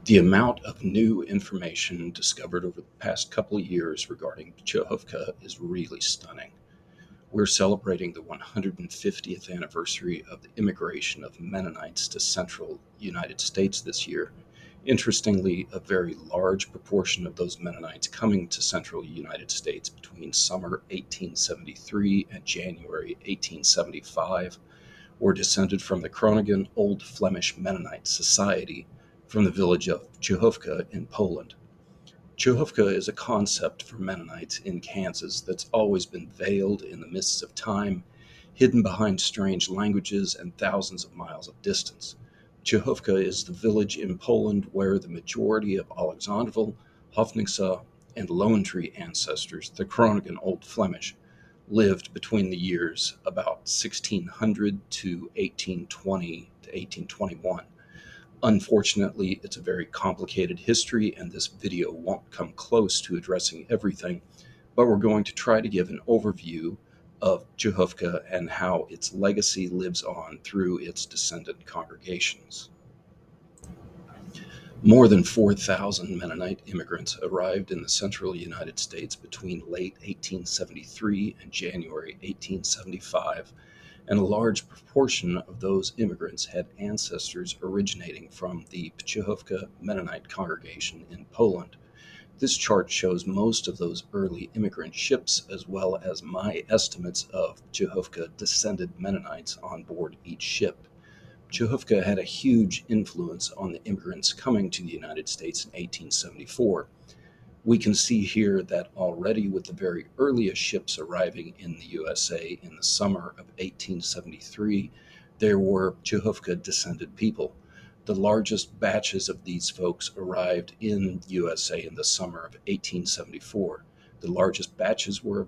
The amount of new information discovered over the past couple of years regarding Przechówko is really stunning. We're celebrating the 150th anniversary of the immigration of Mennonites to central United States this year. Interestingly, a very large proportion of those Mennonites coming to central United States between summer 1873 and January 1875 were descended from the Groningen Old Flemish Mennonite Society from the village of Przechówko in Poland. Przechówko is a concept for Mennonites in Kansas that's always been veiled in the mists of time, hidden behind strange languages and thousands of miles of distance. Przechówko is the village in Poland where the majority of Alexandrville, Hofningsa, and Lone Tree ancestors, the Groningen Old Flemish, lived between the years about 1600 to 1820 to 1821. Unfortunately, it's a very complicated history, and this video won't come close to addressing everything, but we're going to try to give an overview of Przechówko and how its legacy lives on through its descendant congregations. More than 4,000 Mennonite immigrants arrived in the central United States between late 1873 and January 1875, and a large proportion of those immigrants had ancestors originating from the Przechówko Mennonite congregation in Poland. This chart shows most of those early immigrant ships, as well as my estimates of Przechówko descended Mennonites on board each ship. Przechówko had a huge influence on the immigrants coming to the United States in 1874. We can see here that already with the very earliest ships arriving in the USA in the summer of 1873, there were Przechówko descended people. The largest batches of these folks arrived in USA in the summer of 1874. The largest batches were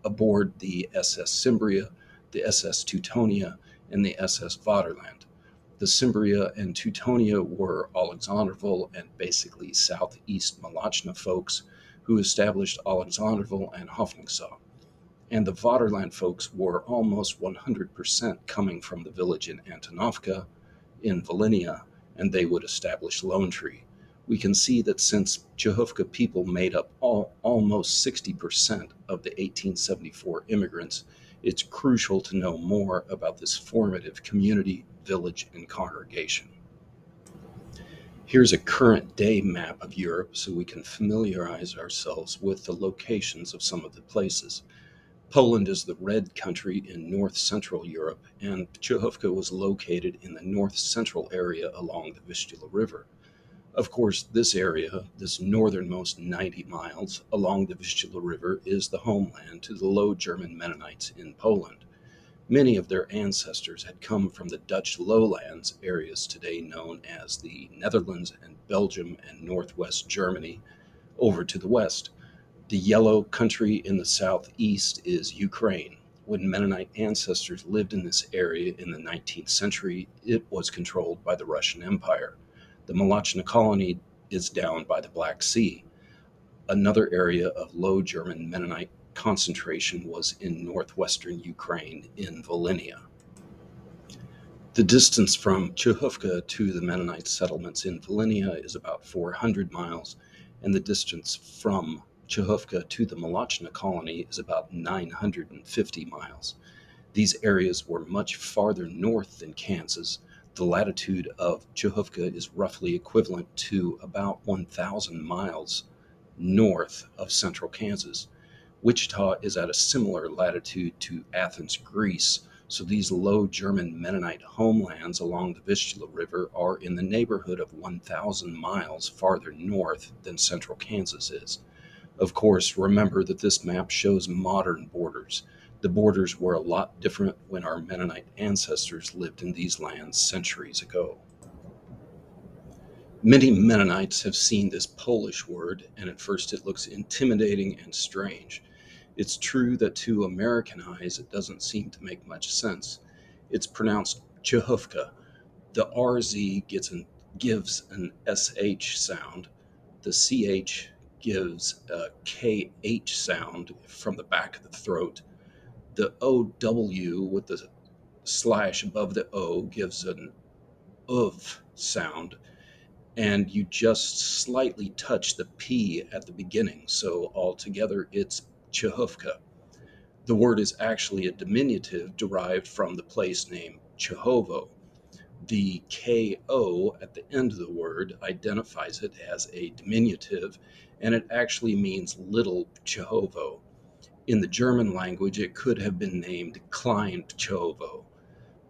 aboard the SS Cimbria, the SS Teutonia, and the SS Vaterland. The Cimbria and Teutonia were Alexandrville and basically southeast Malachna folks who established Alexandrville and Hofningsa. And the Vaterland folks were almost 100% coming from the village in Antonovka in Volhynia, and they would establish Lone Tree. We can see that since Przechówko people made up almost 60% of the 1874 immigrants, it's crucial to know more about this formative community, village, and congregation. Here's a current day map of Europe so we can familiarize ourselves with the locations of some of the places. Poland is the red country in north central Europe, and Przechówko was located in the north central area along the Vistula River. Of course, this area, this northernmost 90 miles along the Vistula River, is the homeland to the Low German Mennonites in Poland. Many of their ancestors had come from the Dutch lowlands, areas today known as the Netherlands and Belgium and northwest Germany, over to the west. The yellow country in the southeast is Ukraine. When Mennonite ancestors lived in this area in the 19th century, it was controlled by the Russian Empire. The Malachna colony is down by the Black Sea. Another area of Low German Mennonite concentration was in northwestern Ukraine in Volhynia. The distance from Przechówko to the Mennonite settlements in Volhynia is about 400 miles, and the distance from Przechówko to the Malachna colony is about 950 miles. These areas were much farther north than Kansas. The latitude of Przechówko is roughly equivalent to about 1,000 miles north of central Kansas. Wichita is at a similar latitude to Athens, Greece, so these Low German Mennonite homelands along the Vistula River are in the neighborhood of 1,000 miles farther north than central Kansas is. Of course, remember that this map shows modern borders. The borders were a lot different when our Mennonite ancestors lived in these lands centuries ago. Many Mennonites have seen this Polish word, and at first it looks intimidating and strange. It's true that to American eyes it doesn't seem to make much sense. It's pronounced Przechówko. The RZ gives an SH sound. The CH gives a KH sound from the back of the throat. The OW with the slash above the O gives an UV sound. and you just slightly touch the P at the beginning. So altogether, it's Przechówko. The word is actually a diminutive derived from the place name Czechowo. The KO at the end of the word identifies it as a diminutive, and it actually means little Czechowo. In the German language, it could have been named Klein Czechowo.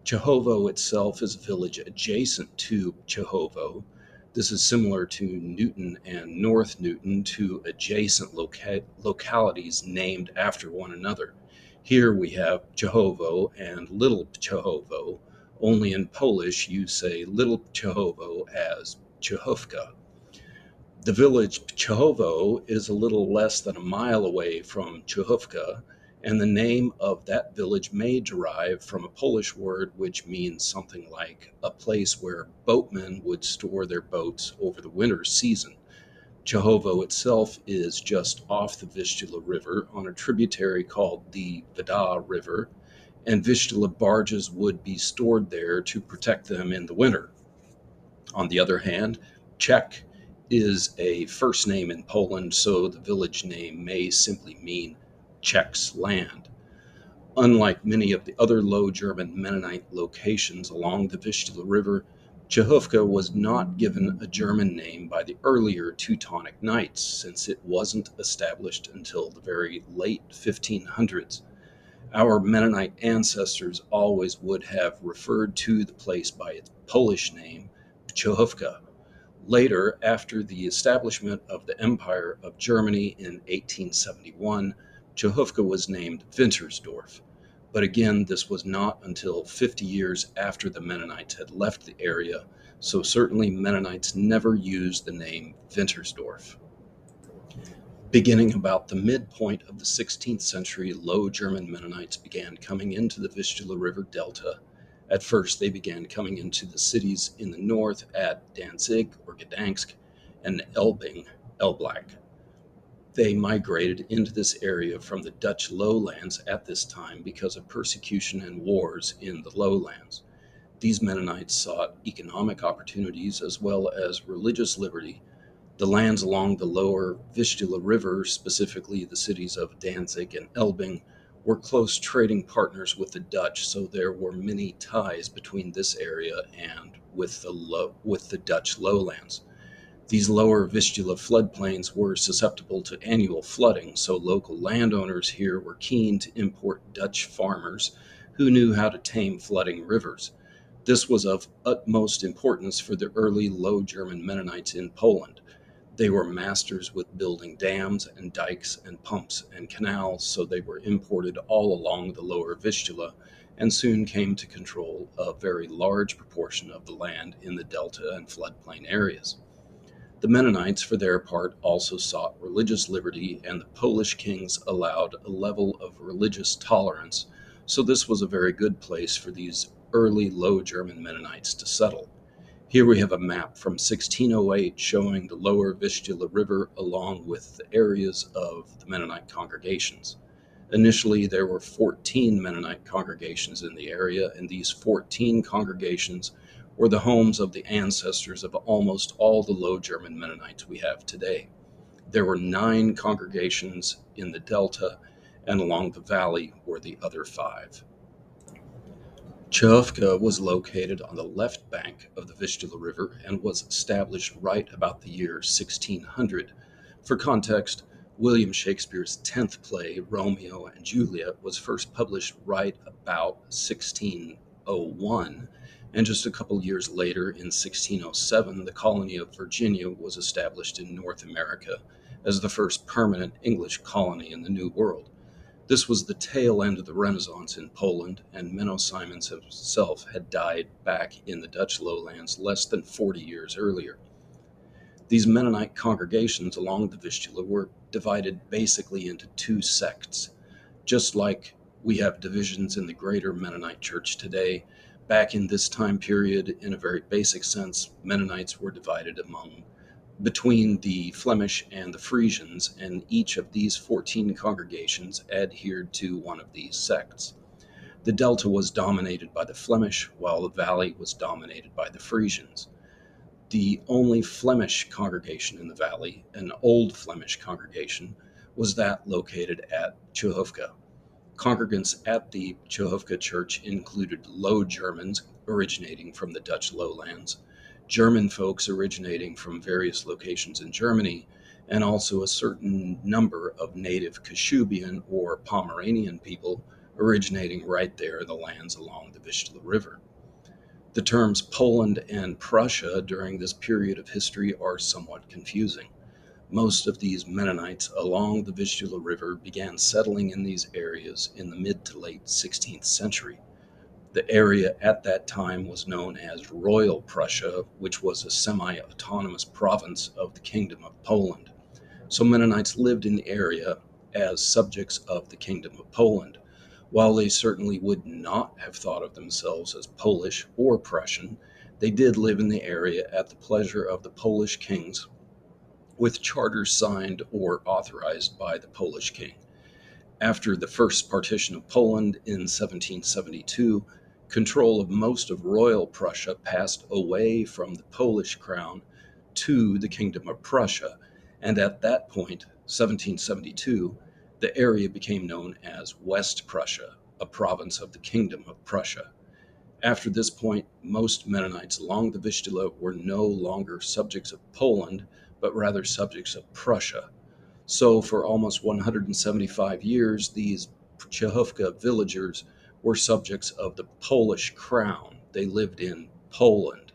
Czechowo itself is a village adjacent to Czechowo. This is similar to Newton and North Newton, two adjacent localities named after one another. Here we have Czechowo and Little Czechowo. Only in Polish you say Little Czechowo as Przechówko. The village Czechowo is a little less than a mile away from Przechówko, and the name of that village may derive from a Polish word which means something like a place where boatmen would store their boats over the winter season. Czechowo itself is just off the Vistula River on a tributary called the Vida River, and Vistula barges would be stored there to protect them in the winter. On the other hand, Czech is a first name in Poland, so the village name may simply mean Czech's land. Unlike many of the other Low German Mennonite locations along the Vistula River, Przechówko was not given a German name by the earlier Teutonic Knights, since it wasn't established until the very late 1500s. Our Mennonite ancestors always would have referred to the place by its Polish name, Przechówka. Later, after the establishment of the Empire of Germany in 1871, Przechówka was named Wintersdorf. But again, this was not until 50 years after the Mennonites had left the area, so certainly Mennonites never used the name Wintersdorf. Beginning about the midpoint of the 16th century, Low German Mennonites began coming into the Vistula River Delta. At first, they began coming into the cities in the north at Danzig or Gdansk and Elbing, Elbląg. They migrated into this area from the Dutch lowlands at this time because of persecution and wars in the lowlands. These Mennonites sought economic opportunities as well as religious liberty. The lands along the lower Vistula River, specifically the cities of Danzig and Elbing, were close trading partners with the Dutch, so there were many ties between this area and with the Dutch lowlands. These lower Vistula floodplains were susceptible to annual flooding, so local landowners here were keen to import Dutch farmers who knew how to tame flooding rivers. This was of utmost importance for the early Low German Mennonites in Poland. They were masters with building dams and dikes and pumps and canals, so they were imported all along the lower Vistula and soon came to control a very large proportion of the land in the delta and floodplain areas. The Mennonites, for their part, also sought religious liberty, and the Polish kings allowed a level of religious tolerance, so this was a very good place for these early Low German Mennonites to settle. Here we have a map from 1608 showing the lower Vistula River along with the areas of the Mennonite congregations. Initially, there were 14 Mennonite congregations in the area, and these 14 congregations were the homes of the ancestors of almost all the Low German Mennonites we have today. There were 9 congregations in the Delta, and along the valley were the other 5. Przechówko was located on the left bank of the Vistula River and was established right about the year 1600. For context, William Shakespeare's 10th play, Romeo and Juliet, was first published right about 1601, and just a couple years later, in 1607, the colony of Virginia was established in North America as the first permanent English colony in the New World. This was the tail end of the Renaissance in Poland, and Menno Simons himself had died back in the Dutch lowlands less than 40 years earlier. These Mennonite congregations along the Vistula were divided basically into 2 sects. Just like we have divisions in the greater Mennonite church today, back in this time period, in a very basic sense, Mennonites were divided between the Flemish and the Frisians, and each of these 14 congregations adhered to one of these sects. The Delta was dominated by the Flemish, while the valley was dominated by the Frisians. The only Flemish congregation in the valley, an old Flemish congregation, was that located at Przechówko. Congregants at the Przechówko church included Low Germans originating from the Dutch lowlands, German folks originating from various locations in Germany, and also a certain number of native Kashubian or Pomeranian people originating right there in the lands along the Vistula River. The terms Poland and Prussia during this period of history are somewhat confusing. Most of these Mennonites along the Vistula River began settling in these areas in the mid to late 16th century. The area at that time was known as Royal Prussia, which was a semi-autonomous province of the Kingdom of Poland. So Mennonites lived in the area as subjects of the Kingdom of Poland. While they certainly would not have thought of themselves as Polish or Prussian, they did live in the area at the pleasure of the Polish kings, with charters signed or authorized by the Polish king. After the first partition of Poland in 1772, control of most of Royal Prussia passed away from the Polish crown to the Kingdom of Prussia, and at that point, 1772, the area became known as West Prussia, a province of the Kingdom of Prussia. After this point, most Mennonites along the Vistula were no longer subjects of Poland, but rather subjects of Prussia. So, for almost 175 years, these Przechówko villagers were subjects of the Polish crown. They lived in Poland.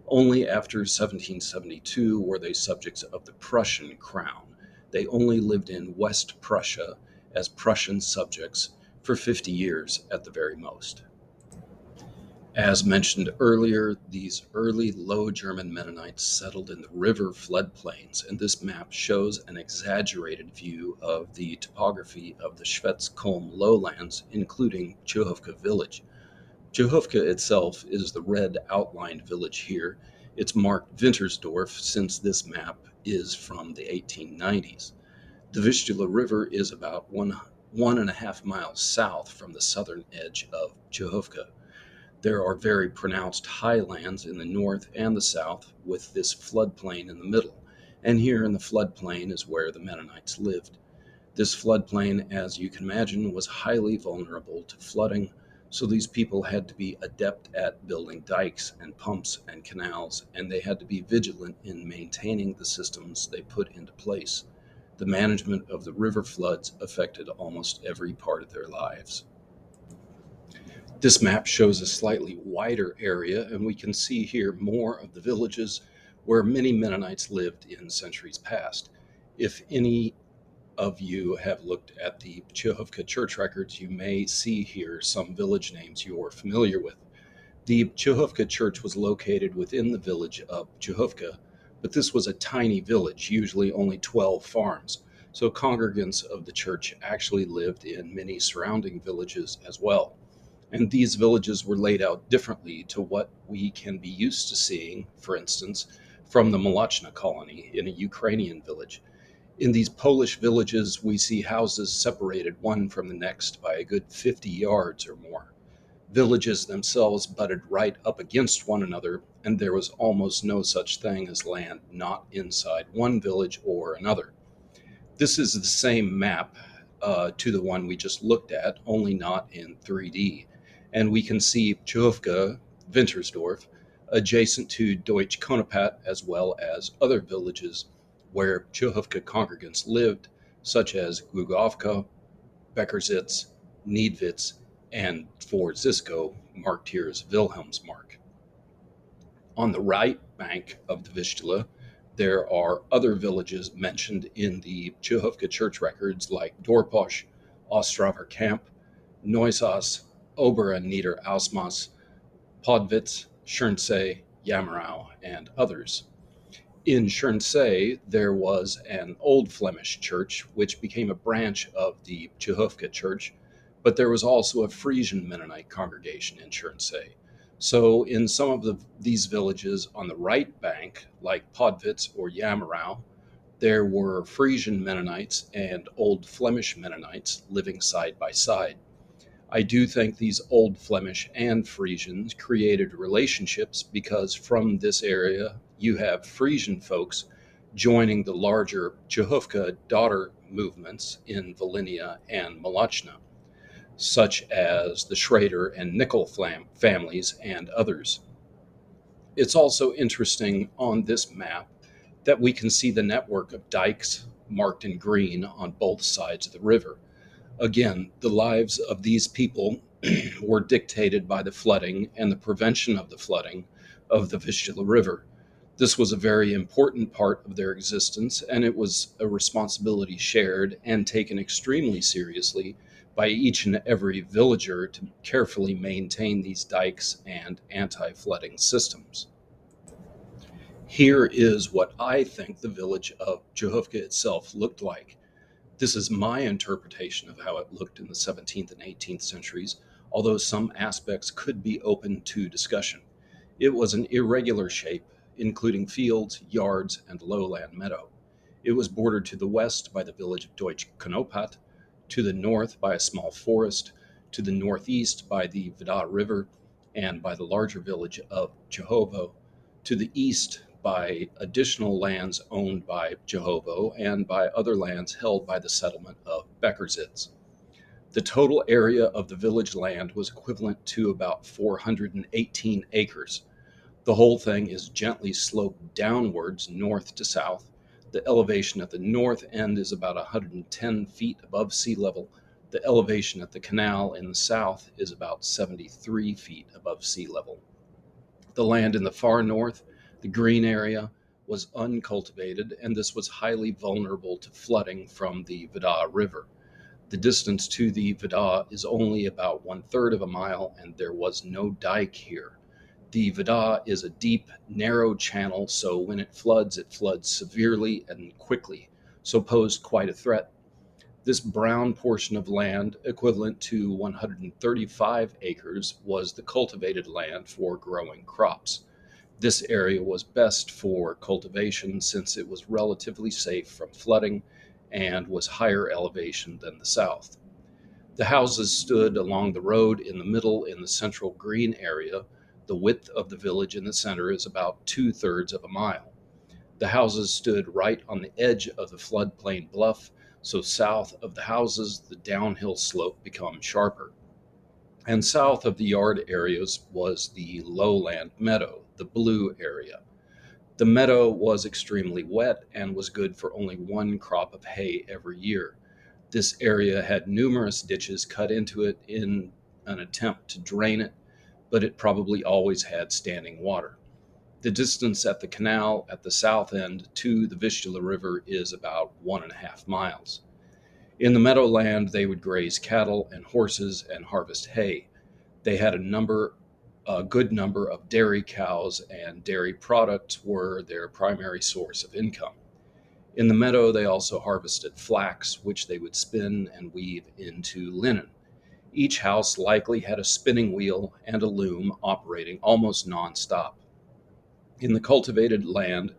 Only after 1772 were they subjects of the Prussian crown. They only lived in West Prussia as Prussian subjects for 50 years at the very most. As mentioned earlier, these early Low German Mennonites settled in the river floodplains, and this map shows an exaggerated view of the topography of the Szwedzkolm lowlands, including Przechówko village. Przechówko itself is the red outlined village here. It's marked Wintersdorf since this map is from the 1890s. The Vistula River is about 1.5 miles south from the southern edge of Przechówko. There are very pronounced highlands in the north and the south, with this floodplain in the middle. And here in the floodplain is where the Mennonites lived. This floodplain, as you can imagine, was highly vulnerable to flooding, so these people had to be adept at building dikes and pumps and canals, and they had to be vigilant in maintaining the systems they put into place. The management of the river floods affected almost every part of their lives. This map shows a slightly wider area, and we can see here more of the villages where many Mennonites lived in centuries past. If any of you have looked at the Przechówko church records, you may see here some village names you're familiar with. The Przechówko church was located within the village of Przechówko, but this was a tiny village, usually only 12 farms. So congregants of the church actually lived in many surrounding villages as well. And these villages were laid out differently to what we can be used to seeing, for instance, from the Molochna colony in a Ukrainian village. In these Polish villages, we see houses separated one from the next by a good 50 yards or more. Villages themselves butted right up against one another, and there was almost no such thing as land not inside one village or another. This is the same map to the one we just looked at, only not in 3D. And we can see Przechówko, Wintersdorf, adjacent to Deutsch Konopat, as well as other villages where Przechówko congregants lived, such as Głogówka, Beckersitz, Niedwitz, and Fort Zisco, marked here as Wilhelmsmark. On the right bank of the Vistula, there are other villages mentioned in the Przechówko church records like Dorposch, Ostraver Camp, Neusas, Ober and Nieder Ausmaß, Podwitz, Schörnsee, Jamerau, and others. In Schörnsee, there was an old Flemish church which became a branch of the Przechówko church, but there was also a Frisian Mennonite congregation in Schörnsee. So in some of these villages on the right bank, like Podwitz or Jamerau, there were Frisian Mennonites and Old Flemish Mennonites living side by side. I do think these Old Flemish and Frisians created relationships because from this area you have Frisian folks joining the larger Przechówko daughter movements in Volhynia and Malachna, such as the Schrader and Nickel families and others. It's also interesting on this map that we can see the network of dikes marked in green on both sides of the river. Again, the lives of these people were dictated by the flooding and the prevention of the flooding of the Vistula River. This was a very important part of their existence, and it was a responsibility shared and taken extremely seriously by each and every villager to carefully maintain these dikes and anti flooding systems. Here is what I think the village of Przechówko itself looked like. This is my interpretation of how it looked in the 17th and 18th centuries, although some aspects could be open to discussion. It was an irregular shape, including fields, yards, and lowland meadow. It was bordered to the west by the village of Deutsch Konopat, to the north by a small forest, to the northeast by the Vida River, and by the larger village of Jehovo, to the east by additional lands owned by Jehovo and by other lands held by the settlement of Beckersitz. The total area of the village land was equivalent to about 418 acres. The whole thing is gently sloped downwards north to south. The elevation at the north end is about 110 feet above sea level. The elevation at the canal in the south is about 73 feet above sea level. The land in the far north, the green area, was uncultivated, and this was highly vulnerable to flooding from the Vida River. The distance to the Vida is only about 1/3 of a mile, and there was no dike here. The Vida is a deep, narrow channel, so when it floods severely and quickly, so posed quite a threat. This brown portion of land, equivalent to 135 acres, was the cultivated land for growing crops. This area was best for cultivation since it was relatively safe from flooding and was higher elevation than the south. The houses stood along the road in the middle in the central green area. The width of the village in the center is about 2/3 of a mile. The houses stood right on the edge of the floodplain bluff, so south of the houses, the downhill slope becomes sharper. And south of the yard areas was the lowland meadow, the blue area. The meadow was extremely wet and was good for only one crop of hay every year. This area had numerous ditches cut into it in an attempt to drain it, but it probably always had standing water. The distance at the canal at the south end to the Vistula River is about 1.5 miles. In the meadowland, they would graze cattle and horses and harvest hay. They had a good number of dairy cows, and dairy products were their primary source of income. In the meadow, they also harvested flax, which they would spin and weave into linen. Each house likely had a spinning wheel and a loom operating almost nonstop. In the cultivated land,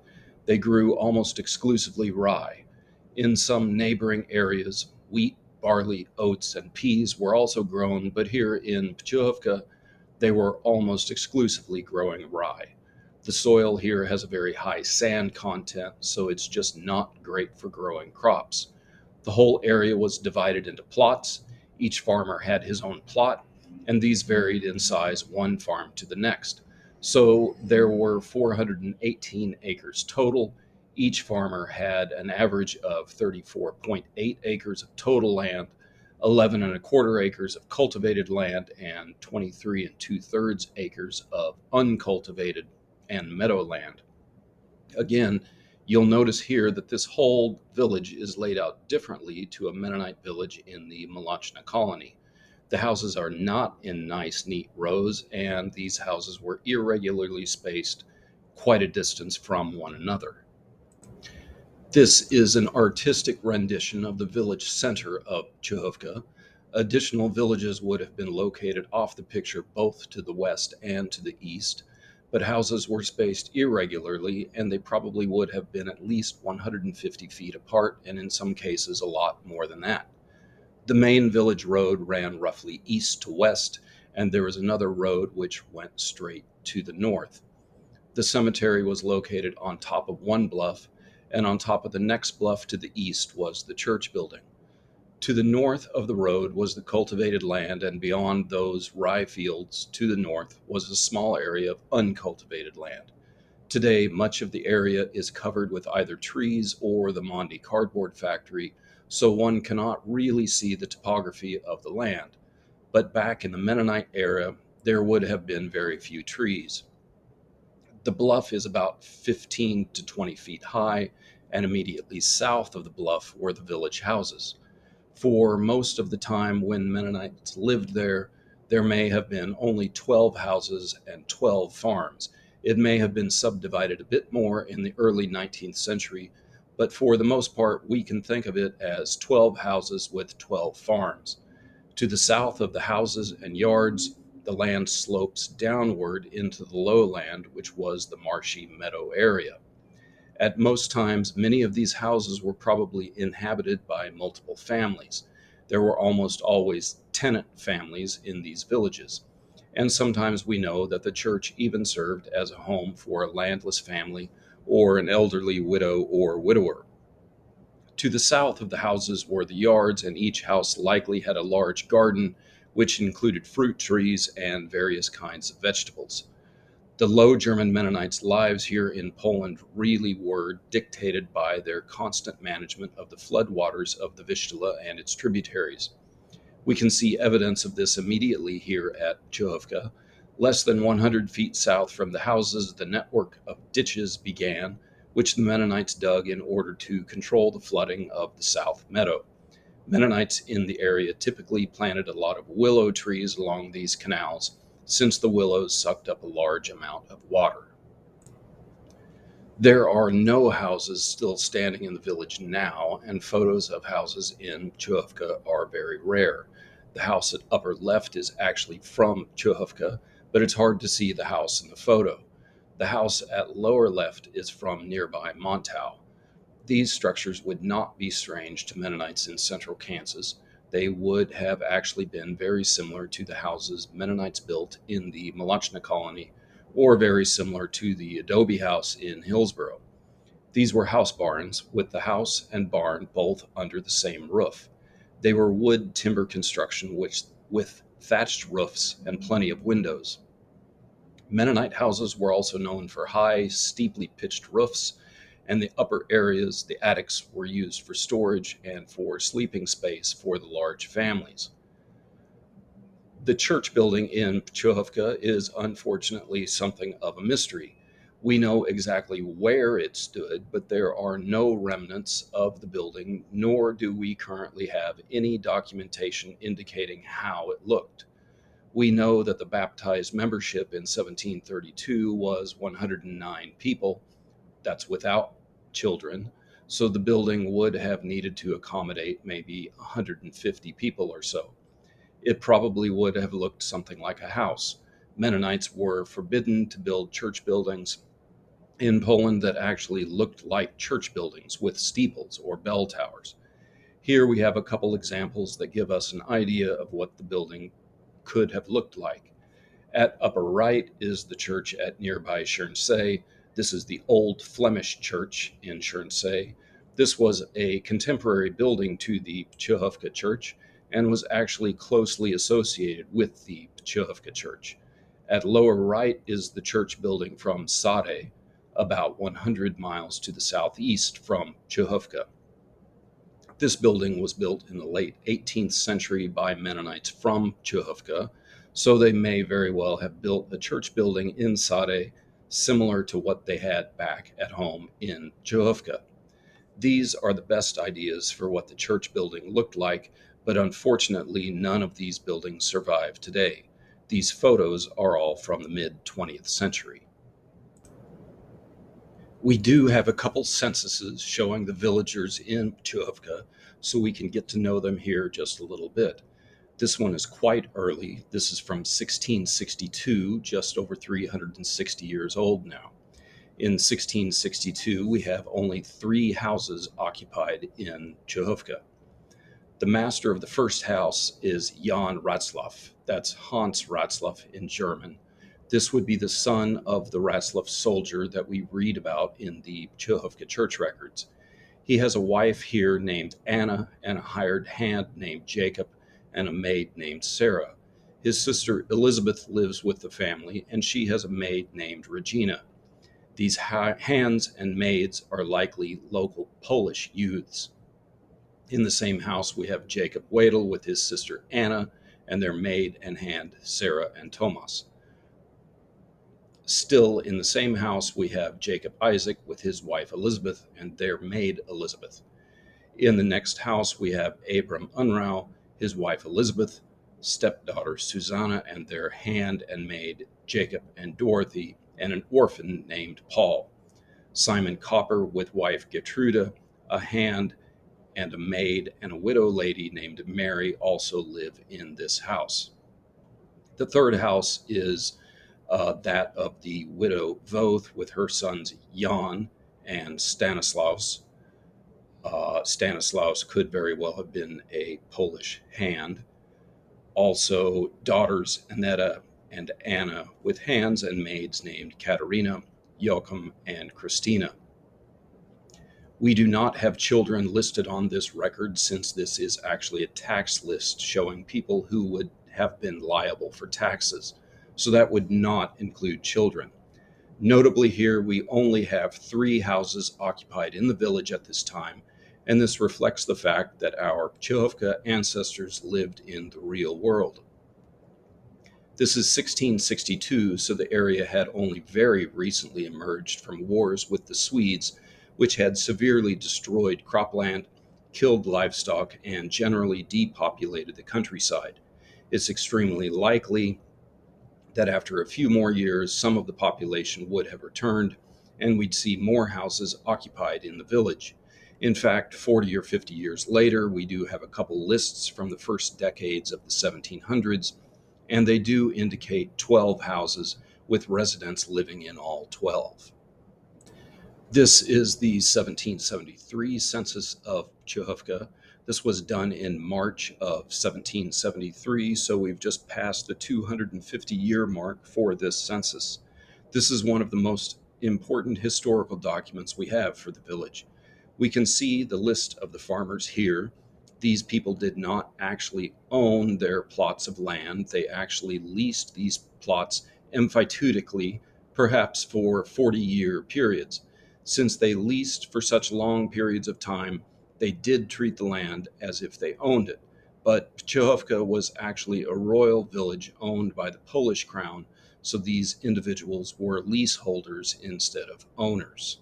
they grew almost exclusively rye. In some neighboring areas, wheat, barley, oats, and peas were also grown, but here in Przechówko, they were almost exclusively growing rye. The soil here has a very high sand content, so it's just not great for growing crops. The whole area was divided into plots. Each farmer had his own plot, and these varied in size one farm to the next. So there were 418 acres total. Each farmer had an average of 34.8 acres of total land, 11 and a quarter acres of cultivated land, and 23 and 2/3 acres of uncultivated and meadowland. Again, you'll notice here that this whole village is laid out differently to a Mennonite village in the Malachna colony. The houses are not in nice, neat rows, and these houses were irregularly spaced quite a distance from one another. This is an artistic rendition of the village center of Przechówko. Additional villages would have been located off the picture both to the west and to the east, but houses were spaced irregularly, and they probably would have been at least 150 feet apart, and in some cases a lot more than that. The main village road ran roughly east to west, and there was another road which went straight to the north. The cemetery was located on top of one bluff, and on top of the next bluff to the east was the church building. To the north of the road was the cultivated land, and beyond those rye fields to the north was a small area of uncultivated land. Today, much of the area is covered with either trees or the Mondi cardboard factory, so one cannot really see the topography of the land. But back in the Mennonite era, there would have been very few trees. The bluff is about 15 to 20 feet high, and immediately south of the bluff were the village houses. For most of the time when Mennonites lived there, there may have been only 12 houses and 12 farms. It may have been subdivided a bit more in the early 19th century, but for the most part, we can think of it as 12 houses with 12 farms. To the south of the houses and yards, the land slopes downward into the lowland, which was the marshy meadow area. At most times, many of these houses were probably inhabited by multiple families. There were almost always tenant families in these villages. And sometimes we know that the church even served as a home for a landless family or an elderly widow or widower. To the south of the houses were the yards, and each house likely had a large garden, which included fruit trees and various kinds of vegetables. The Low German Mennonites' lives here in Poland really were dictated by their constant management of the floodwaters of the Vistula and its tributaries. We can see evidence of this immediately here at Przechówko. Less than 100 feet south from the houses, the network of ditches began, which the Mennonites dug in order to control the flooding of the South Meadow. Mennonites in the area typically planted a lot of willow trees along these canals, since the willows sucked up a large amount of water. There are no houses still standing in the village now, and photos of houses in Przechówko are very rare. The house at upper left is actually from Przechówko, but it's hard to see the house in the photo. The house at lower left is from nearby Montau. These structures would not be strange to Mennonites in central Kansas. They would have actually been very similar to the houses Mennonites built in the Malachna colony, or very similar to the adobe house in Hillsboro. These were house barns, with the house and barn both under the same roof. They were wood timber construction with thatched roofs and plenty of windows. Mennonite houses were also known for high, steeply pitched roofs, and the upper areas, the attics, were used for storage and for sleeping space for the large families. The church building in Przechówko is unfortunately something of a mystery. We know exactly where it stood, but there are no remnants of the building, nor do we currently have any documentation indicating how it looked. We know that the baptized membership in 1732 was 109 people. That's without children. So the building would have needed to accommodate maybe 150 people or so. It probably would have looked something like a house. Mennonites were forbidden to build church buildings in Poland that actually looked like church buildings with steeples or bell towers. Here we have a couple examples that give us an idea of what the building could have looked like. At upper right is the church at nearby Schernsee. This is the old Flemish church in Schernsee. This was a contemporary building to the Przechówko church and was actually closely associated with the Przechówko church. At lower right is the church building from Sade, about 100 miles to the southeast from Przechówko. This building was built in the late 18th century by Mennonites from Przechówko, so they may very well have built a church building in Sade similar to what they had back at home in Przechówko. These are the best ideas for what the church building looked like, but unfortunately, none of these buildings survive today. These photos are all from the mid 20th century. We do have a couple censuses showing the villagers in Przechówko, so we can get to know them here just a little bit. This one is quite early. This is from 1662, just over 360 years old now. In 1662, we have only 3 houses occupied in Przechówko. The master of the first house is Jan Ratzlaff. That's Hans Ratzlaff in German. This would be the son of the Ratzlaff soldier that we read about in the Przechówko church records. He has a wife here named Anna and a hired hand named Jacob and a maid named Sarah. His sister Elizabeth lives with the family, and she has a maid named Regina. These hands and maids are likely local Polish youths. In the same house, we have Jacob Wadel with his sister Anna and their maid and hand Sarah and Thomas. Still in the same house, we have Jacob Isaac with his wife Elizabeth and their maid Elizabeth. In the next house, we have Abram Unrau, his wife Elizabeth, stepdaughter Susanna, and their hand and maid Jacob and Dorothy, and an orphan named Paul. Simon Copper with wife Gertrude, a hand and a maid, and a widow lady named Mary also live in this house. The third house is that of the widow Voth with her sons Jan and Stanislaus. Stanislaus could very well have been a Polish hand. Also, daughters Annetta and Anna with hands and maids named Katerina, Joachim, and Christina. We do not have children listed on this record since this is actually a tax list showing people who would have been liable for taxes. So that would not include children. Notably here, we only have 3 houses occupied in the village at this time, and this reflects the fact that our Przechówko ancestors lived in the real world. This is 1662, so the area had only very recently emerged from wars with the Swedes, which had severely destroyed cropland, killed livestock, and generally depopulated the countryside. It's extremely likely that after a few more years, some of the population would have returned, and we'd see more houses occupied in the village. In fact, 40 or 50 years later, we do have a couple lists from the first decades of the 1700s, and they do indicate 12 houses with residents living in all 12. This is the 1773 census of Przechówko. This was done in March of 1773, so we've just passed the 250-year mark for this census. This is one of the most important historical documents we have for the village. We can see the list of the farmers here. These people did not actually own their plots of land. They actually leased these plots emphyteutically, perhaps for 40-year periods. Since they leased for such long periods of time, they did treat the land as if they owned it. But Przechówko was actually a royal village owned by the Polish crown, so these individuals were leaseholders instead of owners.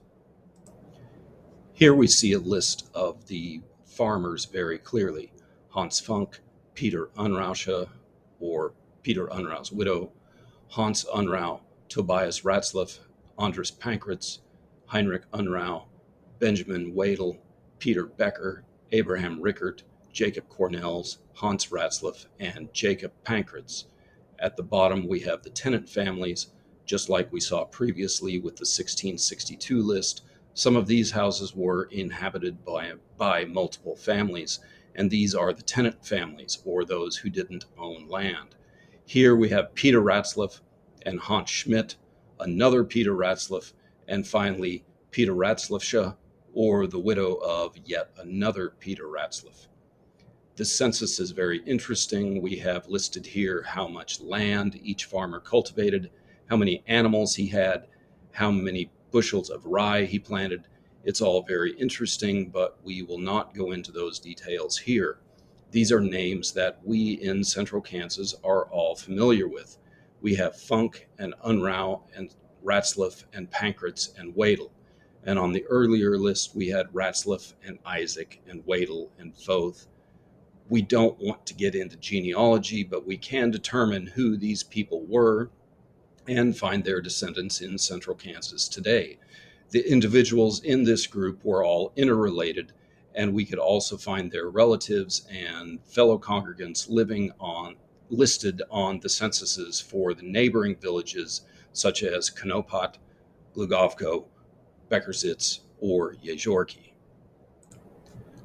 Here we see a list of the farmers very clearly. Hans Funk, Peter Unrausche, or Peter Unrau's widow, Hans Unrau, Tobias Ratzlaff, Andres Pankratz, Heinrich Unrau, Benjamin Wadel, Peter Becker, Abraham Rickert, Jacob Cornels, Hans Ratzlaff, and Jacob Pankratz. At the bottom, we have the tenant families, just like we saw previously with the 1662 list. Some of these houses were inhabited by multiple families, and these are the tenant families, or those who didn't own land. Here we have Peter Ratzlaff and Hans Schmidt, another Peter Ratzlaff, and finally Peter Ratzlaffsche, or the widow of yet another Peter Ratzlaff. This census is very interesting. We have listed here how much land each farmer cultivated, how many animals he had, how many bushels of rye he planted. It's all very interesting, but we will not go into those details here. These are names that we in central Kansas are all familiar with. We have Funk and Unrau and Ratzlaff and Pankratz and Wadel. And on the earlier list, we had Ratzlaff and Isaac and Wadel and Voth. We don't want to get into genealogy, but we can determine who these people were and find their descendants in central Kansas today. The individuals in this group were all interrelated, and we could also find their relatives and fellow congregants listed on the censuses for the neighboring villages such as Konopat, Glugovko, Beckersitz, or Jeziorki.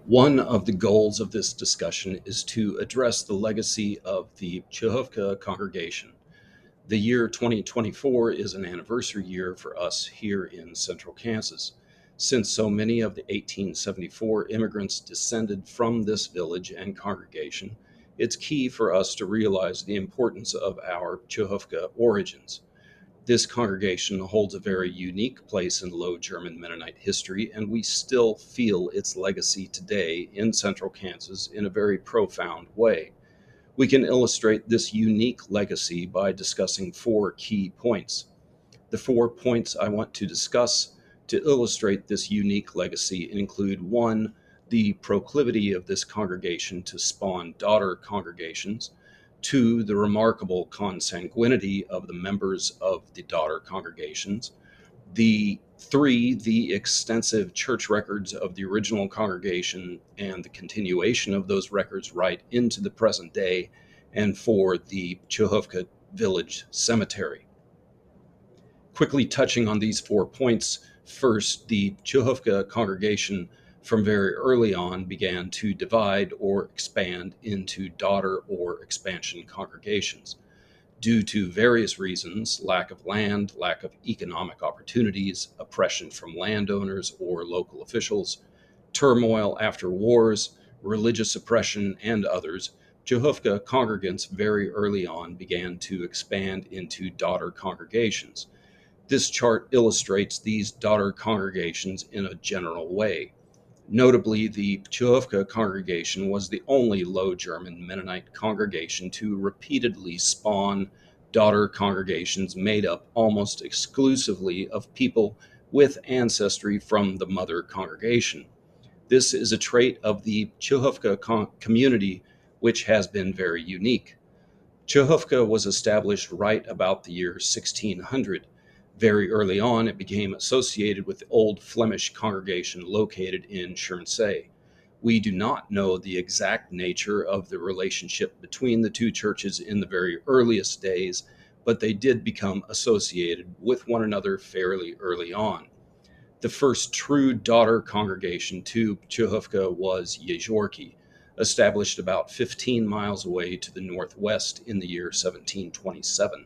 One of the goals of this discussion is to address the legacy of the Przechówko congregation. The year 2024 is an anniversary year for us here in central Kansas. Since so many of the 1874 immigrants descended from this village and congregation, it's key for us to realize the importance of our Przechówko origins. This congregation holds a very unique place in Low German Mennonite history, and we still feel its legacy today in central Kansas in a very profound way. We can illustrate this unique legacy by discussing four key points. The 4 points I want to discuss to illustrate this unique legacy include: one, the proclivity of this congregation to spawn daughter congregations; two, the remarkable consanguinity of the members of the daughter congregations; the extensive church records of the original congregation and the continuation of those records right into the present day; and four, the Przechówko village cemetery. Quickly touching on these 4 points, first, the Przechówko congregation from very early on began to divide or expand into daughter or expansion congregations. Due to various reasons: lack of land, lack of economic opportunities, oppression from landowners or local officials, turmoil after wars, religious oppression, and others, Przechówko congregants very early on began to expand into daughter congregations. This chart illustrates these daughter congregations in a general way. Notably, the Przechówko congregation was the only Low German Mennonite congregation to repeatedly spawn daughter congregations made up almost exclusively of people with ancestry from the mother congregation. This is a trait of the Przechówko community which has been very unique. Przechówko was established right about the year 1600. Very early on, it became associated with the old Flemish congregation located in Chernce. We do not know the exact nature of the relationship between the two churches in the very earliest days, but they did become associated with one another fairly early on. The first true daughter congregation to Przechówko was Jeziorki, established about 15 miles away to the northwest in the year 1727.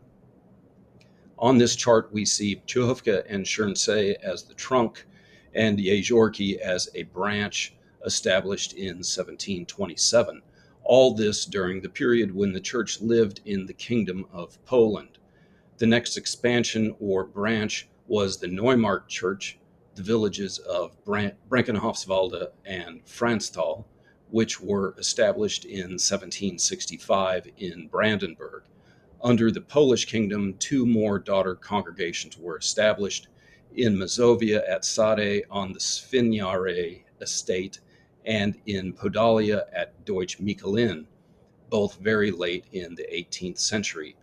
On this chart, we see Przechówko and Chernce as the trunk and Jeziorki as a branch, established in 1727. All this during the period when the church lived in the Kingdom of Poland. The next expansion or branch was the Neumarkt Church, the villages of Brenkenhofswalde and Franztal, which were established in 1765 in Brandenburg. Under the Polish kingdom, two more daughter congregations were established in Mazovia at Sade on the Svignare estate and in Podalia at Deutsch Michelin, both very late in the 18th century.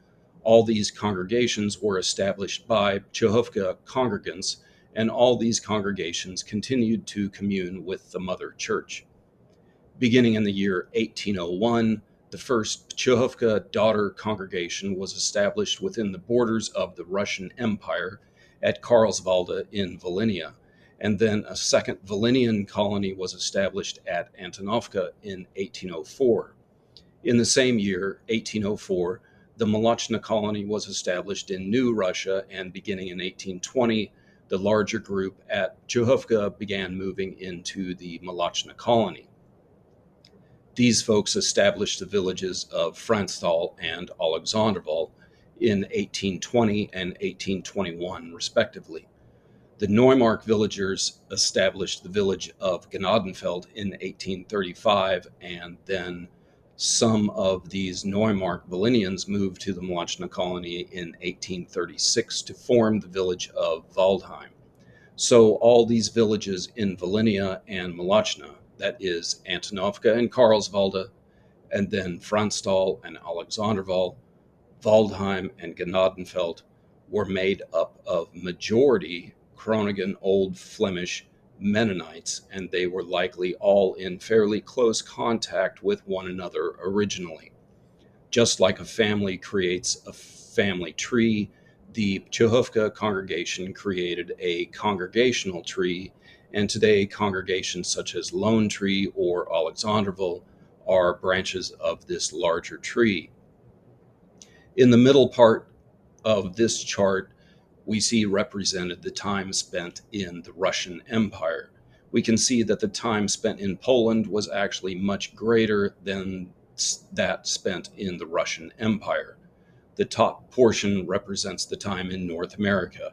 All these congregations were established by Przechówko congregants, and all these congregations continued to commune with the mother church. Beginning in the year 1801, the first Przechówko daughter congregation was established within the borders of the Russian Empire at Karlswalde in Volhynia, and then a second Volhynian colony was established at Antonovka in 1804. In the same year, 1804, the Molochna colony was established in New Russia, and beginning in 1820, the larger group at Przechówko began moving into the Molochna colony. These folks established the villages of Franztal and Alexanderval in 1820 and 1821, respectively. The Neumark villagers established the village of Gnadenfeld in 1835, and then some of these Neumark Volhynians moved to the Molochna colony in 1836 to form the village of Waldheim. So all these villages in Volhynia and Molochna, that is Antonovka and Karlswalde, and then Franztal and Alexanderval, Waldheim and Gnadenfeld, were made up of majority Groningen Old Flemish Mennonites, and they were likely all in fairly close contact with one another originally. Just like a family creates a family tree, the Przechówko congregation created a congregational tree, and today congregations such as Lone Tree or Alexanderville are branches of this larger tree. In the middle part of this chart, we see represented the time spent in the Russian Empire. We can see that the time spent in Poland was actually much greater than that spent in the Russian Empire. The top portion represents the time in North America.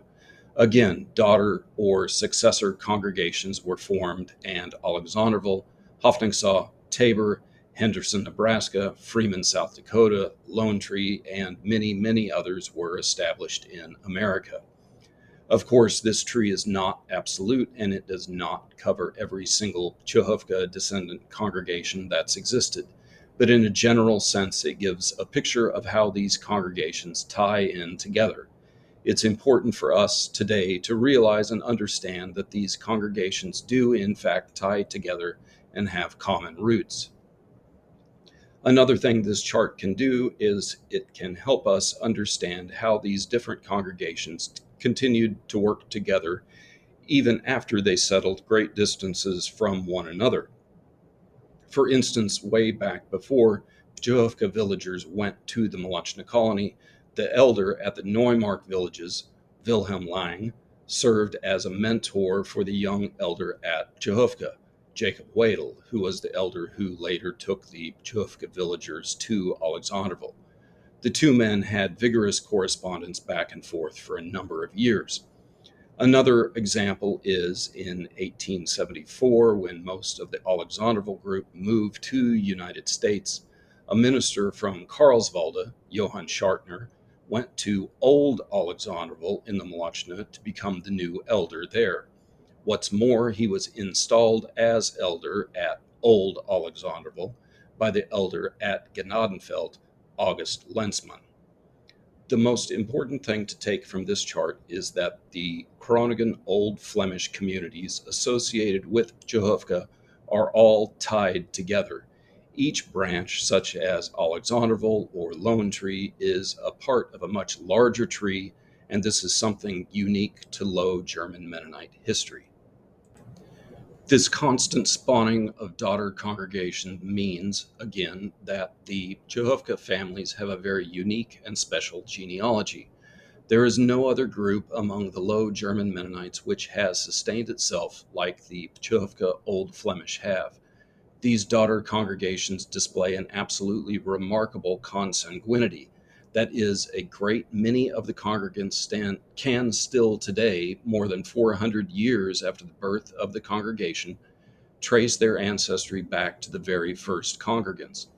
Again, daughter or successor congregations were formed, and Alexanderville, Hoffnungsau, Tabor, Henderson, Nebraska, Freeman, South Dakota, Lone Tree, and many, many others were established in America. Of course, this tree is not absolute, and it does not cover every single Przechówko descendant congregation that's existed. But in a general sense, it gives a picture of how these congregations tie in together. It's important for us today to realize and understand that these congregations do, in fact, tie together and have common roots. Another thing this chart can do is it can help us understand how these different congregations continued to work together even after they settled great distances from one another. For instance, way back before Przechówko villagers went to the Molochna colony, the elder at the Neumark villages, Wilhelm Lang, served as a mentor for the young elder at Przechówko, Jacob Wadel, who was the elder who later took the Przechówko villagers to Alexanderville. The two men had vigorous correspondence back and forth for a number of years. Another example is in 1874, when most of the Alexanderville group moved to the United States. A minister from Karlswalde, Johann Schartner, went to Old Alexanderville in the Molochna to become the new elder there. What's more, he was installed as elder at Old Alexanderville by the elder at Gnadenfeld, August Lenzmann. The most important thing to take from this chart is that the Groningen Old Flemish communities associated with Przechówko are all tied together. Each branch, such as Alexanderville or Lone Tree, is a part of a much larger tree, and this is something unique to Low German Mennonite history. This constant spawning of daughter congregation means, again, that the Przechówko families have a very unique and special genealogy. There is no other group among the Low German Mennonites which has sustained itself like the Przechówko Old Flemish have. These daughter congregations display an absolutely remarkable consanguinity. That is, a great many of the congregants can still today, more than 400 years after the birth of the congregation, trace their ancestry back to the very first congregants.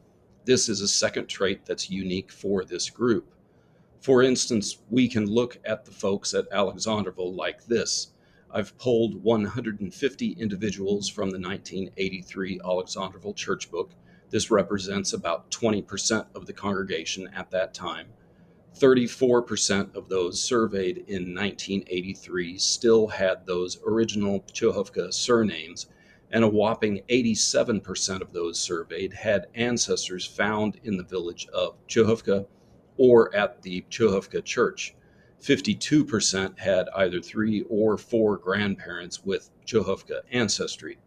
This is a second trait that's unique for this group. For instance, we can look at the folks at Alexanderville like this. I've polled 150 individuals from the 1983 Alexanderville Church Book. This represents about 20% of the congregation at that time. 34% of those surveyed in 1983 still had those original Przechówko surnames, and a whopping 87% of those surveyed had ancestors found in the village of Przechówko or at the Przechówko church. 52% had either 3 or 4 grandparents with Przechówko ancestry.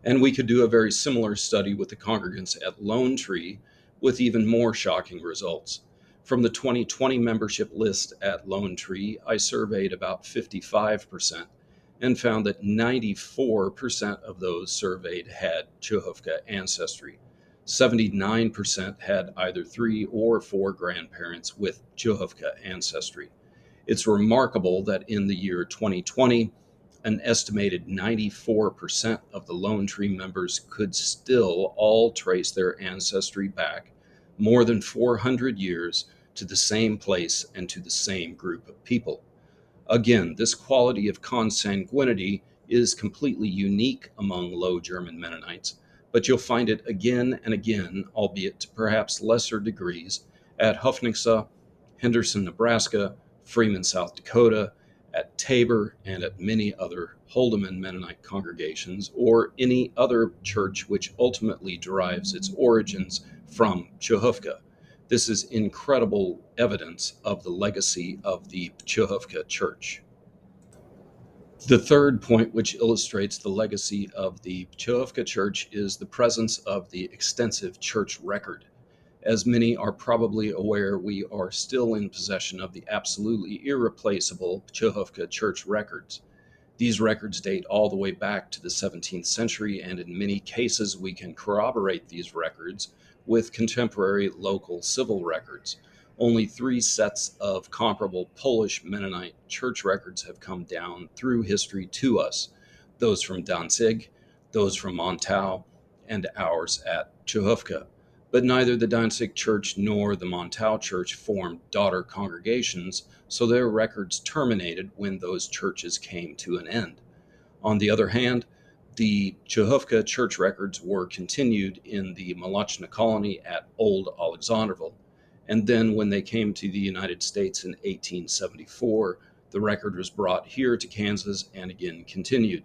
And we could do a very similar study with the congregants at Lone Tree with even more shocking results. From the 2020 membership list at Lone Tree, I surveyed about 55% and found that 94% of those surveyed had Przechówko ancestry. 79% had either 3 or 4 grandparents with Przechówko ancestry. It's remarkable that in the year 2020, an estimated 94% of the Lone Tree members could still all trace their ancestry back more than 400 years to the same place and to the same group of people. Again, this quality of consanguinity is completely unique among Low German Mennonites, but you'll find it again and again, albeit to perhaps lesser degrees, at Hoffnungsau, Henderson, Nebraska, Freeman, South Dakota, at Tabor, and at many other Holdeman Mennonite congregations, or any other church which ultimately derives its origins from Przechówko. This is incredible evidence of the legacy of the Przechówko Church. The third point which illustrates the legacy of the Przechówko Church is the presence of the extensive church record. As many are probably aware, we are still in possession of the absolutely irreplaceable Przechówko church records. These records date all the way back to the 17th century, and in many cases, we can corroborate these records with contemporary local civil records. Only three sets of comparable Polish Mennonite church records have come down through history to us: those from Danzig, those from Montau, and ours at Przechówko. But neither the Danzig Church nor the Montau Church formed daughter congregations, so their records terminated when those churches came to an end. On the other hand, the Przechówko church records were continued in the Molochna colony at Old Alexanderville, and then when they came to the United States in 1874, the record was brought here to Kansas and again continued.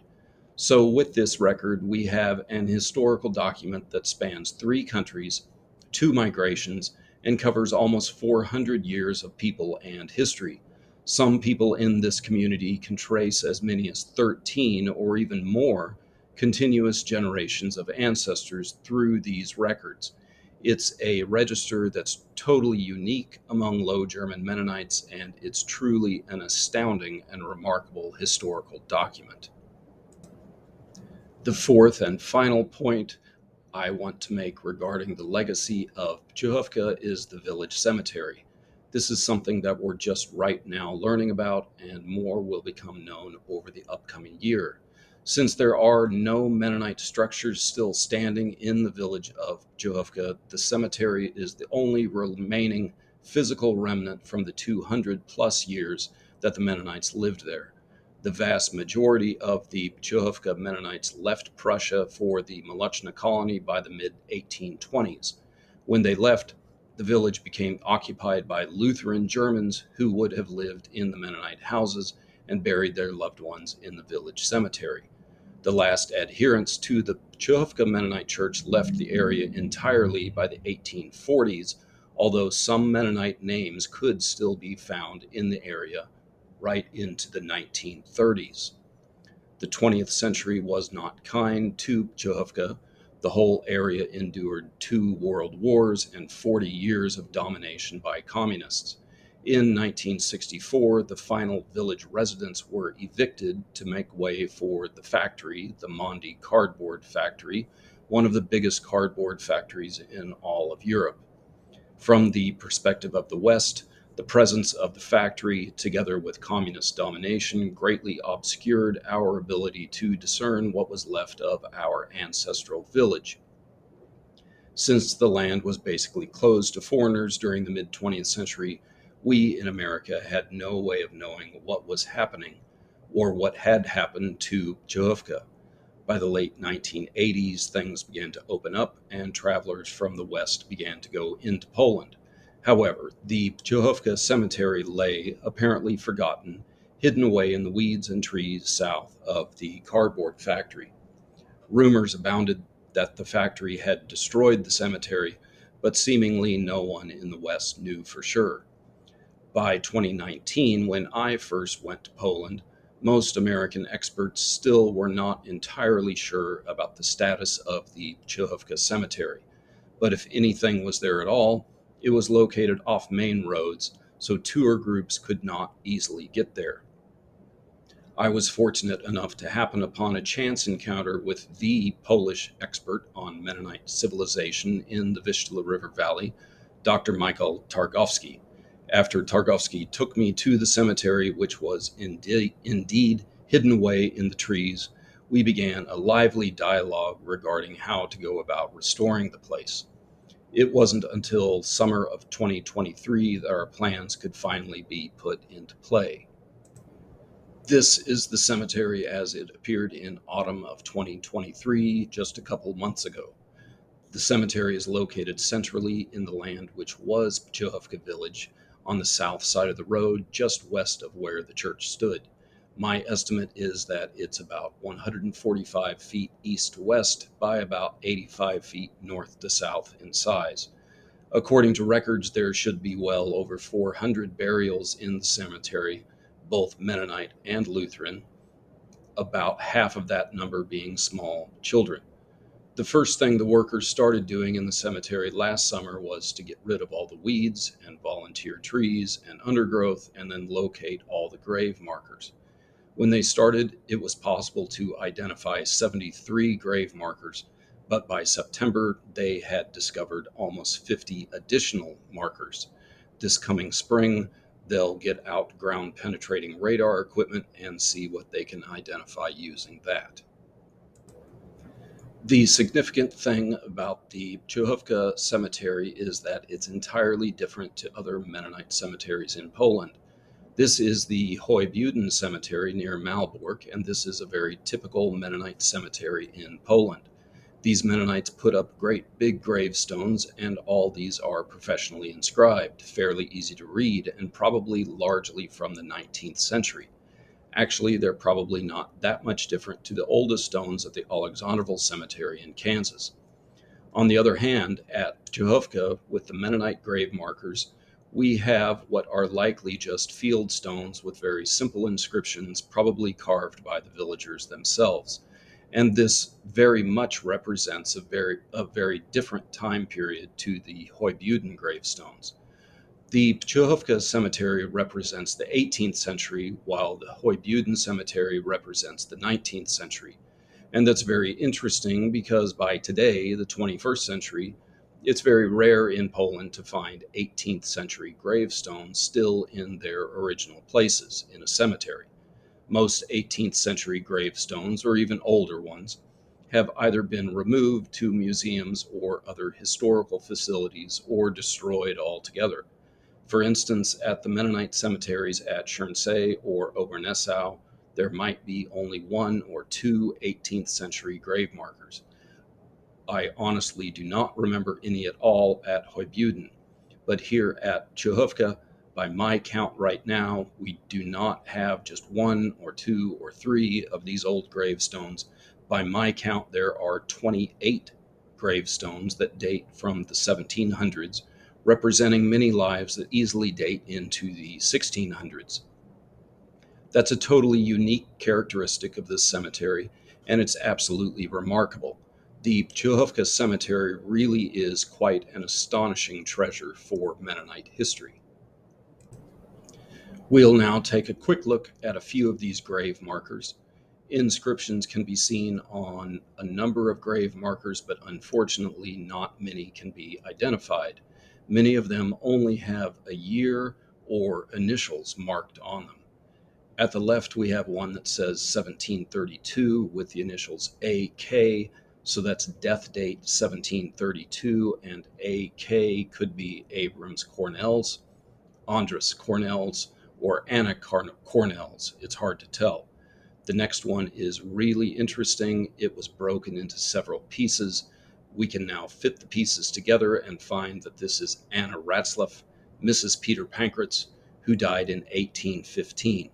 So, with this record, we have an historical document that spans three countries, two migrations, and covers almost 400 years of people and history. Some people in this community can trace as many as 13 or even more continuous generations of ancestors through these records. It's a register that's totally unique among Low German Mennonites, and it's truly an astounding and remarkable historical document. The fourth and final point I want to make regarding the legacy of Przechówko is the village cemetery. This is something that we're just right now learning about, and more will become known over the upcoming year. Since there are no Mennonite structures still standing in the village of Przechówko, the cemetery is the only remaining physical remnant from the 200 plus years that the Mennonites lived there. The vast majority of the Przechówko Mennonites left Prussia for the Molochna colony by the mid-1820s. When they left, the village became occupied by Lutheran Germans who would have lived in the Mennonite houses and buried their loved ones in the village cemetery. The last adherents to the Przechówko Mennonite Church left the area entirely by the 1840s, although some Mennonite names could still be found in the area right into the 1930s. The 20th century was not kind to Przechówko. The whole area endured 2 world wars and 40 years of domination by communists. In 1964, the final village residents were evicted to make way for the factory, the Mondi cardboard factory, one of the biggest cardboard factories in all of Europe. From the perspective of the West, the presence of the factory, together with communist domination, greatly obscured our ability to discern what was left of our ancestral village. Since the land was basically closed to foreigners during the mid 20th century, we in America had no way of knowing what was happening or what had happened to Przechówko. By the late 1980s, things began to open up and travelers from the West began to go into Poland. However, the Przechówko cemetery lay, apparently forgotten, hidden away in the weeds and trees south of the cardboard factory. Rumors abounded that the factory had destroyed the cemetery, but seemingly no one in the West knew for sure. By 2019, when I first went to Poland, most American experts still were not entirely sure about the status of the Przechówko cemetery. But if anything was there at all, it was located off main roads, so tour groups could not easily get there. I was fortunate enough to happen upon a chance encounter with the Polish expert on Mennonite civilization in the Vistula River Valley, Dr. Michael Targowski. After Targowski took me to the cemetery, which was indeed hidden away in the trees, we began a lively dialogue regarding how to go about restoring the place. It wasn't until summer of 2023 that our plans could finally be put into play. This is the cemetery as it appeared in autumn of 2023, just a couple months ago. The cemetery is located centrally in the land which was Przechówko village, on the south side of the road, just west of where the church stood. My estimate is that it's about 145 feet east to west by about 85 feet north to south in size. According to records, there should be well over 400 burials in the cemetery, both Mennonite and Lutheran, about half of that number being small children. The first thing the workers started doing in the cemetery last summer was to get rid of all the weeds and volunteer trees and undergrowth and then locate all the grave markers. When they started, it was possible to identify 73 grave markers, but by September, they had discovered almost 50 additional markers. This coming spring, they'll get out ground penetrating radar equipment and see what they can identify using that. The significant thing about the Przechówko cemetery is that it's entirely different to other Mennonite cemeteries in Poland. This is the Hoybuden Cemetery near Malbork, and this is a very typical Mennonite cemetery in Poland. These Mennonites put up great big gravestones, and all these are professionally inscribed, fairly easy to read, and probably largely from the 19th century. Actually, they're probably not that much different to the oldest stones at the Alexanderville Cemetery in Kansas. On the other hand, at Przechówko, with the Mennonite grave markers, we have what are likely just field stones with very simple inscriptions, probably carved by the villagers themselves. And this very much represents a very different time period to the Hoybuden gravestones. The Przechówko cemetery represents the 18th century, while the Hoybuden cemetery represents the 19th century. And that's very interesting because by today, the 21st century, it's very rare in Poland to find 18th century gravestones still in their original places in a cemetery. Most 18th century gravestones, or even older ones, have either been removed to museums or other historical facilities or destroyed altogether. For instance, at the Mennonite cemeteries at Schörnsee or Obernassau, there might be only one or two 18th century grave markers. I honestly do not remember any at all at Hoybuden, but here at Przechówko, by my count right now, we do not have just one or two or three of these old gravestones. By my count, there are 28 gravestones that date from the 1700s, representing many lives that easily date into the 1600s. That's a totally unique characteristic of this cemetery, and it's absolutely remarkable. The Przechówko Cemetery really is quite an astonishing treasure for Mennonite history. We'll now take a quick look at a few of these grave markers. Inscriptions can be seen on a number of grave markers, but unfortunately, not many can be identified. Many of them only have a year or initials marked on them. At the left, we have one that says 1732 with the initials AK, so that's death date 1732, and AK could be Abrams Cornell's, Andres Cornell's, or Anna Cornell's. It's hard to tell. The next one is really interesting. It was broken into several pieces. We can now fit the pieces together and find that this is Anna Ratzlaff, Mrs. Peter Pankratz, who died in 1815.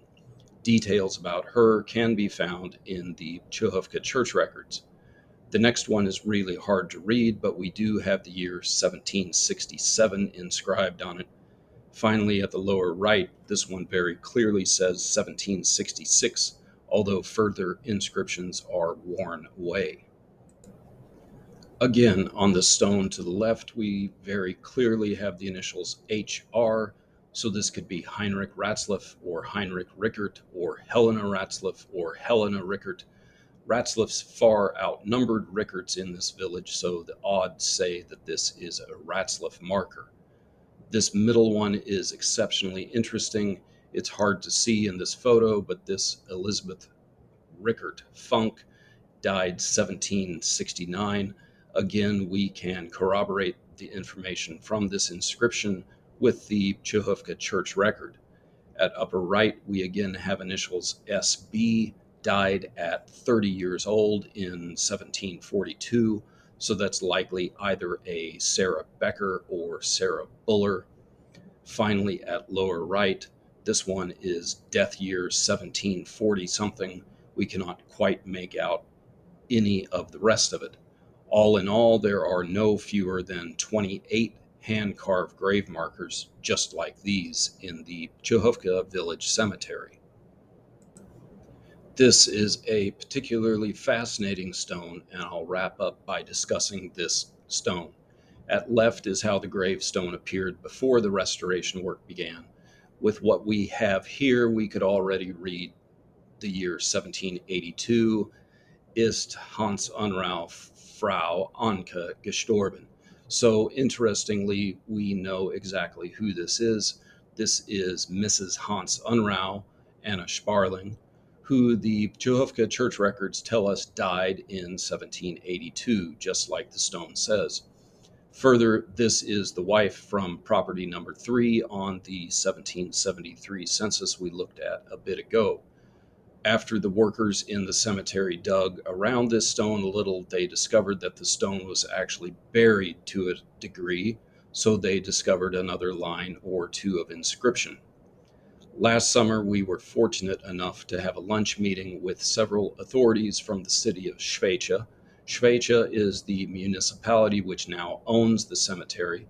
Details about her can be found in the Przechówko church records. The next one is really hard to read, but we do have the year 1767 inscribed on it. Finally, at the lower right, this one very clearly says 1766, although further inscriptions are worn away. Again, on the stone to the left, we very clearly have the initials HR, so this could be Heinrich Ratzlaff or Heinrich Rickert or Helena Ratzlaff or Helena Rickert. Ratzlaffs far outnumbered Rickerts in this village, so the odds say that this is a Ratzlaff marker. This middle one is exceptionally interesting. It's hard to see in this photo, but this Elizabeth Rickert Funk died 1769. Again, we can corroborate the information from this inscription with the Przechówko church record. At upper right, we again have initials SB, died at 30 years old in 1742, so that's likely either a Sarah Becker or Sarah Buller. Finally, at lower right, this one is death year 1740 something. We cannot quite make out any of the rest of it. All in all, there are no fewer than 28 hand-carved grave markers just like these in the Przechówko village cemetery. This is a particularly fascinating stone, and I'll wrap up by discussing this stone. At left is how the gravestone appeared before the restoration work began. With what we have here, we could already read the year 1782 ist Hans Unrau Frau Anke gestorben. So, interestingly, we know exactly who this is. This is Mrs. Hans Unrau, Anna Sparling, who the Przechówko church records tell us died in 1782, just like the stone says. Further, this is the wife from property number 3 on the 1773 census we looked at a bit ago. After the workers in the cemetery dug around this stone a little, they discovered that the stone was actually buried to a degree, so they discovered another line or two of inscription. Last summer, we were fortunate enough to have a lunch meeting with several authorities from the city of Szwecza. Szwecza is the municipality which now owns the cemetery.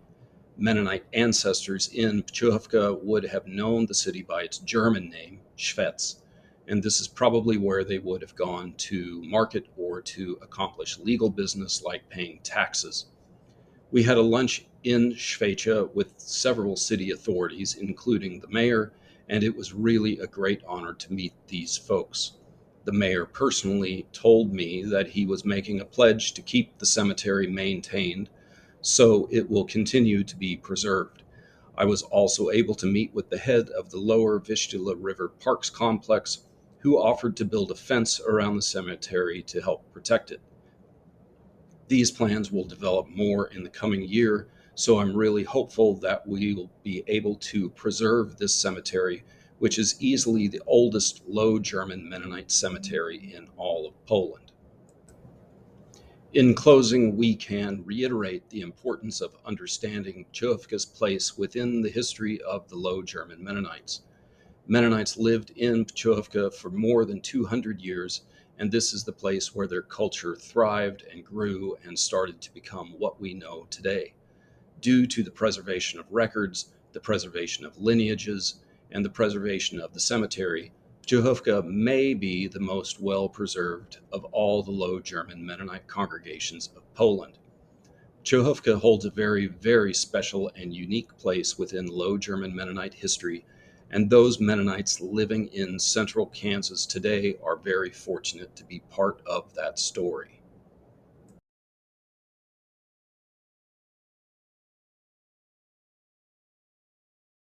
Mennonite ancestors in Przechówko would have known the city by its German name, Schwetz, and this is probably where they would have gone to market or to accomplish legal business like paying taxes. We had a lunch in Szwecza with several city authorities, including the mayor, and it was really a great honor to meet these folks. The mayor personally told me that he was making a pledge to keep the cemetery maintained so it will continue to be preserved. I was also able to meet with the head of the Lower Vistula River Parks Complex, who offered to build a fence around the cemetery to help protect it. These plans will develop more in the coming year, so I'm really hopeful that we will be able to preserve this cemetery, which is easily the oldest Low German Mennonite cemetery in all of Poland. In closing, we can reiterate the importance of understanding Przechówko's place within the history of the Low German Mennonites. Mennonites lived in Przechówko for more than 200 years, and this is the place where their culture thrived and grew and started to become what we know today. Due to the preservation of records, the preservation of lineages, and the preservation of the cemetery, Przechówko may be the most well-preserved of all the Low German Mennonite congregations of Poland. Przechówko holds a very, very special and unique place within Low German Mennonite history, and those Mennonites living in central Kansas today are very fortunate to be part of that story.